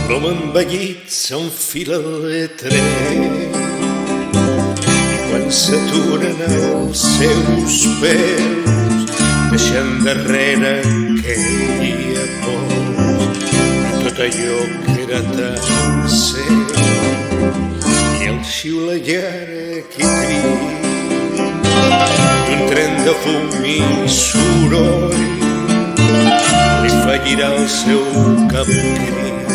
L'home envellit s'enfila al tren i quan s'aturen els seus peus deixant darrere aquella por i tot allò que era tan seu i el xiulallar que cria d'un tren de fum i soroll li fa girar el seu cap crit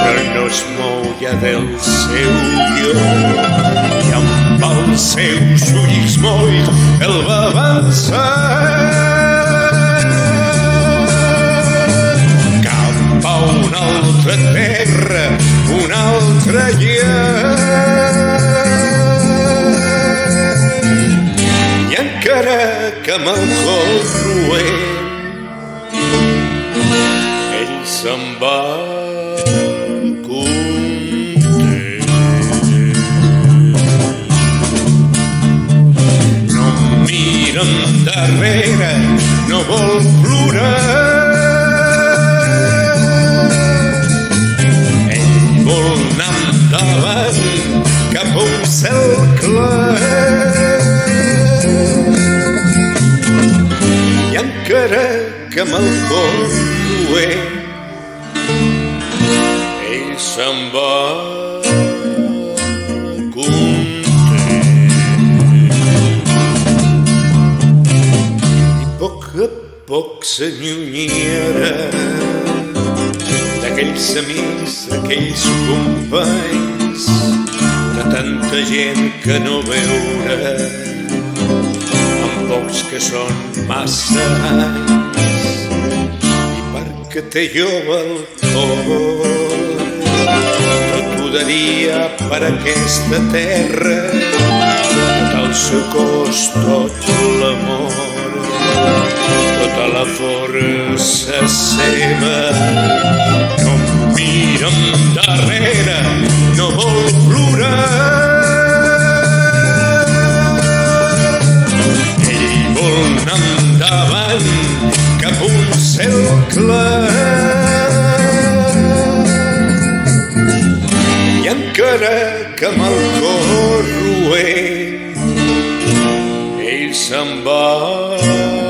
però no es mou ja del seu lloc i amb els seus ulls molls el va avançar cap a una altra terra, un altre llar. I encara que amb el cor roent ell se'n va darrere, no vol plorar. Ell vol anar endavant cap a un cel clar. I encara que amb el cor roent ell se'n va poc s'allunyarà d'aquells amics, d'aquells companys, de tanta gent que no veurà, amb pocs que són massa anys, i perquè té jove el cor, tot ho daria per aquesta terra, tot el seu cos, tot l'amor, tota la força seva. No mira endarrere, no vol plorar. Ell vol anar endavant cap a un cel clar. I encara que amb el cor roent ell se'n va